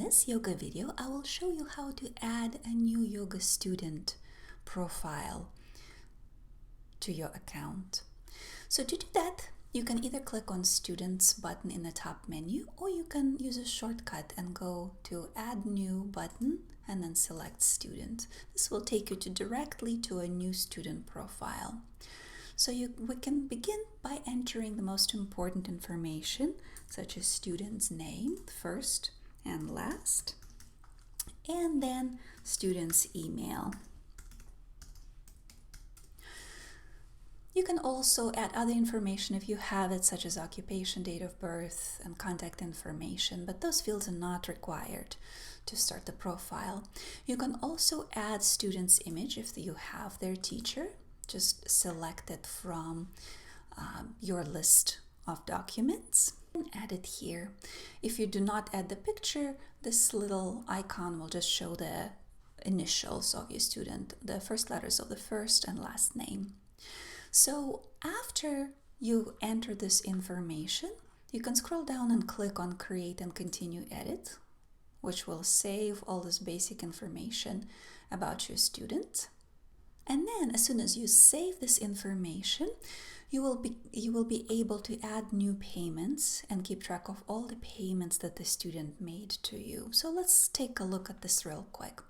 this yoga video, I will show you how to add a new yoga student profile to your account. So to do that, you can either click on Students button in the top menu, or you can use a shortcut and go to Add New button and then select Student. This will take you directly to a new student profile. So we can begin by entering the most important information, such as student's name, first and last, and then student's email. You can also add other information if you have it, such as occupation, date of birth, and contact information, but those fields are not required to start the profile. You can also add student's image if you have their teacher. Just select it from your list of documents and add it here. If you do not add the picture, this little icon will just show the initials of your student, the first letters of the first and last name. So after you enter this information, you can scroll down and click on Create and Continue Edit, which will save all this basic information about your student. And then as soon as you save this information, you will be able to add new payments and keep track of all the payments that the student made to you. So let's take a look at this real quick.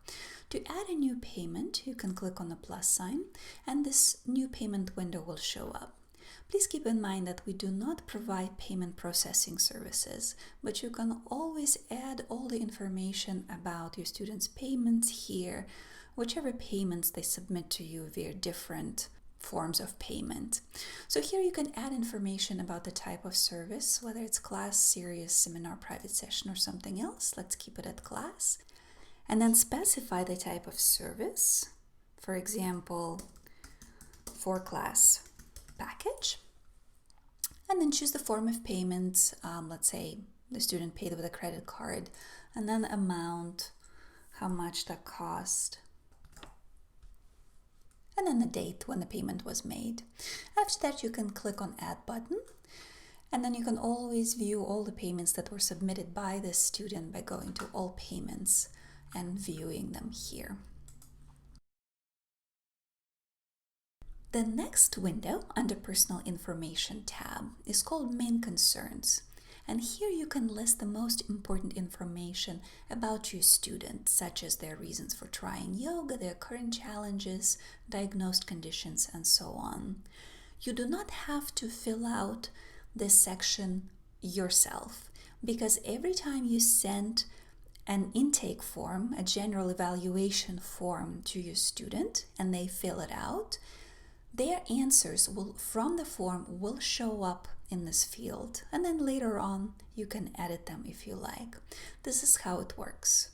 To add a new payment, you can click on the plus sign and this new payment window will show up. Please keep in mind that we do not provide payment processing services, but you can always add all the information about your students' payments here, whichever payments they submit to you via different forms of payment. So here you can add information about the type of service, whether it's class, series, seminar, private session, or something else. Let's keep it at class. And then specify the type of service, for example, for class package. And then choose the form of payment. Let's say the student paid with a credit card, and then amount, how much that cost, and then the date when the payment was made. After that, you can click on Add button, and then you can always view all the payments that were submitted by this student by going to All Payments and viewing them here. The next window under Personal Information tab is called Main Concerns. And here you can list the most important information about your student, such as their reasons for trying yoga, their current challenges, diagnosed conditions, and so on. You do not have to fill out this section yourself, because every time you send an intake form, a general evaluation form to your student, and they fill it out, their answers from the form will show up in this field, and then later on you can edit them if you like. This is how it works.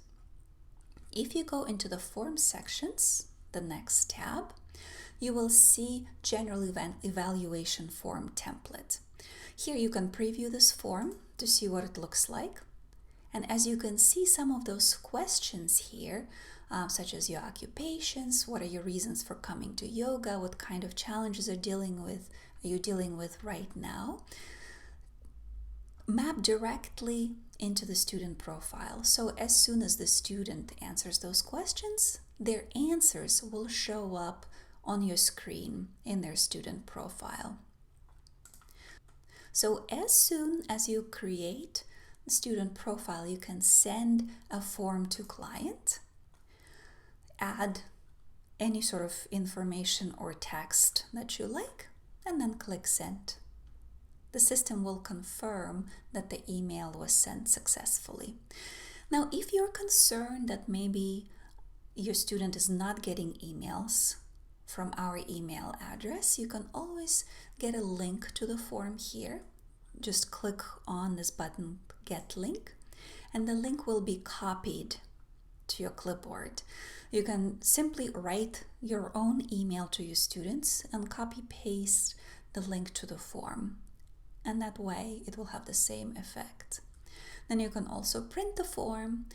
If you go into the form sections, the next tab, you will see General Evaluation Form Template. Here you can preview this form to see what it looks like. And as you can see, some of those questions here, such as your occupations, what are your reasons for coming to yoga, what kind of challenges are you dealing with right now, map directly into the student profile. So as soon as the student answers those questions, their answers will show up on your screen in their student profile. So as soon as you create the student profile, you can send a form to client, add any sort of information or text that you like, and then click Send. The system will confirm that the email was sent successfully. Now, if you're concerned that maybe your student is not getting emails from our email address, you can always get a link to the form here. Just click on this button, Get Link, and the link will be copied to your clipboard. You can simply write your own email to your students and copy paste the link to the form, and that way it will have the same effect. Then you can also print the form.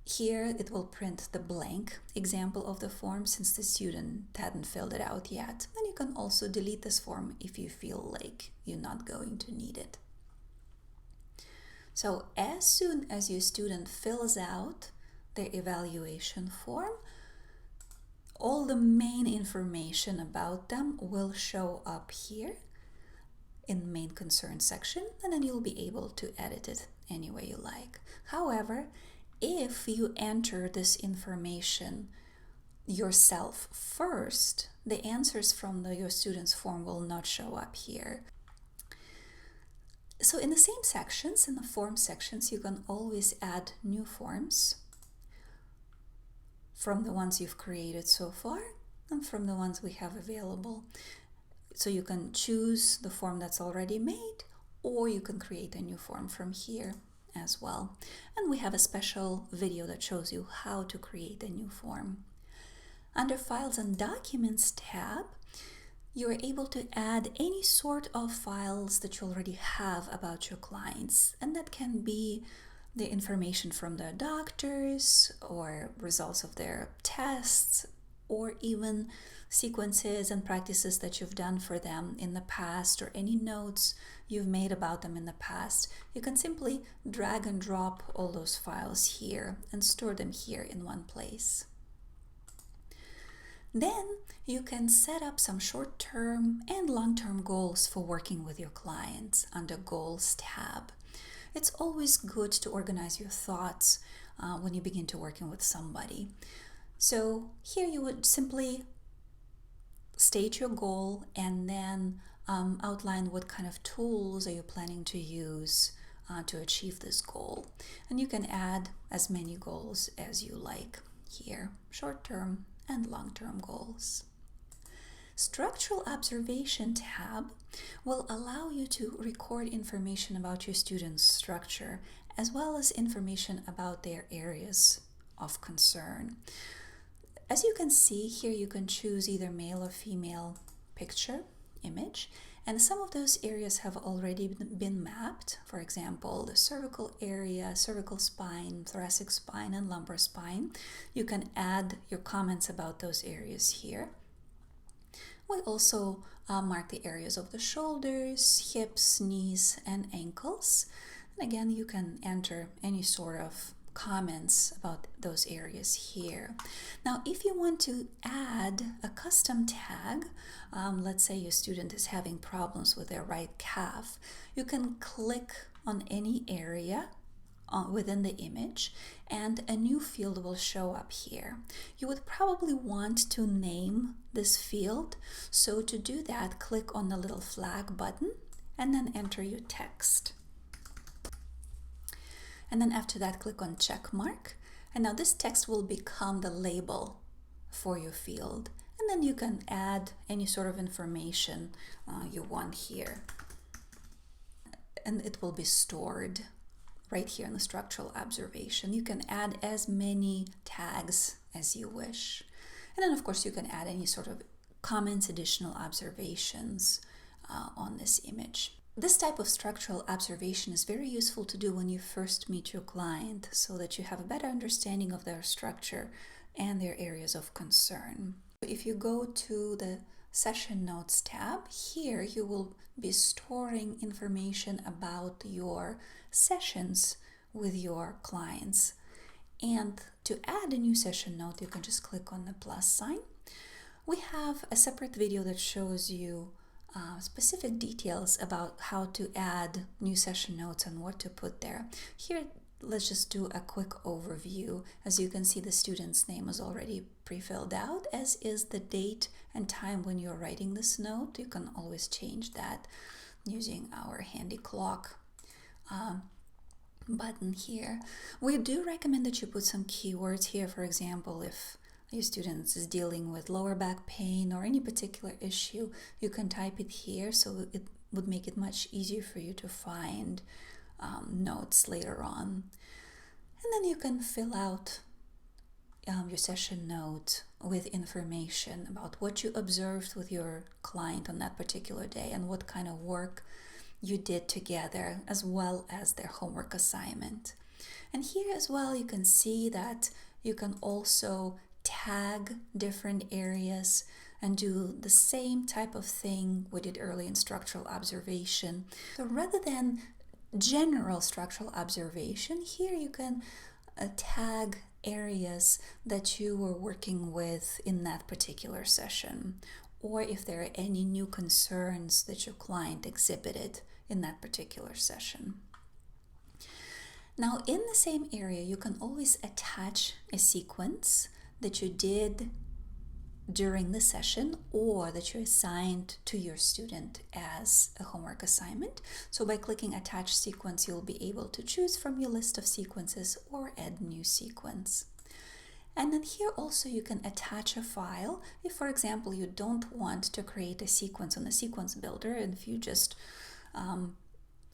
Here it will print the blank example of the form since the student hadn't filled it out yet. And you can also delete this form if you feel like you're not going to need it. So as soon as your student fills out their evaluation form, all the main information about them will show up here in the main concern section, and then you'll be able to edit it any way you like. However, if you enter this information yourself first, the answers from your student's form will not show up here. So in the same sections, in the form sections, you can always add new forms from the ones you've created so far and from the ones we have available. So you can choose the form that's already made, or you can create a new form from here as well. And we have a special video that shows you how to create a new form. Under Files and Documents tab, you're able to add any sort of files that you already have about your clients, and that can be the information from their doctors or results of their tests, or even sequences and practices that you've done for them in the past, or any notes you've made about them in the past. You can simply drag and drop all those files here and store them here in one place. Then you can set up some short-term and long-term goals for working with your clients under Goals tab. It's always good to organize your thoughts when you begin to working with somebody. So here you would simply state your goal and then outline what kind of tools are you planning to use to achieve this goal. And you can add as many goals as you like here, short-term and long-term goals. Structural Observation tab will allow you to record information about your students' structure, as well as information about their areas of concern. As you can see here, you can choose either male or female picture, image, and some of those areas have already been mapped. For example, the cervical area, cervical spine, thoracic spine, and lumbar spine. You can add your comments about those areas here. We also mark the areas of the shoulders, hips, knees, and ankles. And again, you can enter any sort of comments about those areas here. Now, if you want to add a custom tag, let's say your student is having problems with their right calf, you can click on any area within the image and a new field will show up here. You would probably want to name this field, so to do that, click on the little flag button and then enter your text. And then after that, click on check mark. And now this text will become the label for your field. And then you can add any sort of information you want here. And it will be stored right here in the structural observation. You can add as many tags as you wish. And then of course you can add any sort of comments, additional observations on this image. This type of structural observation is very useful to do when you first meet your client, so that you have a better understanding of their structure and their areas of concern. If you go to the Session Notes tab, here you will be storing information about your sessions with your clients. And to add a new session note, you can just click on the plus sign. We have a separate video that shows you specific details about how to add new session notes and what to put there. Here, let's just do a quick overview. As you can see, the student's name is already pre-filled out, as is the date and time when you're writing this note. You can always change that using our handy clock button here. We do recommend that you put some keywords here. For example, if your student is dealing with lower back pain or any particular issue, you can type it here, so it would make it much easier for you to find notes later on. And then you can fill out your session note with information about what you observed with your client on that particular day and what kind of work you did together, as well as their homework assignment. And here as well, you can see that you can also tag different areas and do the same type of thing we did early in structural observation. So rather than general structural observation, here you can tag areas that you were working with in that particular session, or if there are any new concerns that your client exhibited in that particular session. Now, in the same area, you can always attach a sequence that you did during the session or that you assigned to your student as a homework assignment. So by clicking attach sequence, you'll be able to choose from your list of sequences or add new sequence. And then here also you can attach a file. If, for example, you don't want to create a sequence on the sequence builder, and if you just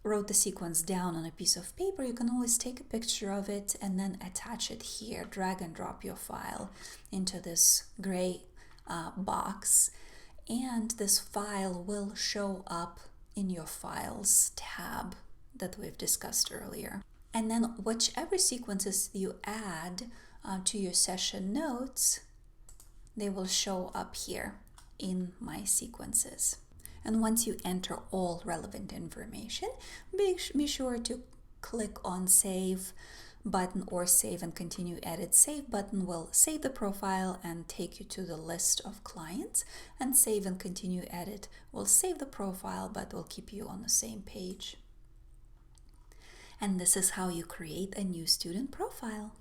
wrote the sequence down on a piece of paper, you can always take a picture of it and then attach it here. Drag and drop your file into this gray box, and this file will show up in your Files tab that we've discussed earlier. And then whichever sequences you add to your session notes, they will show up here in My Sequences. And once you enter all relevant information, be sure to click on Save button or Save and Continue Edit. Save button will save the profile and take you to the list of clients, and Save and Continue Edit will save the profile but will keep you on the same page. And this is how you create a new student profile.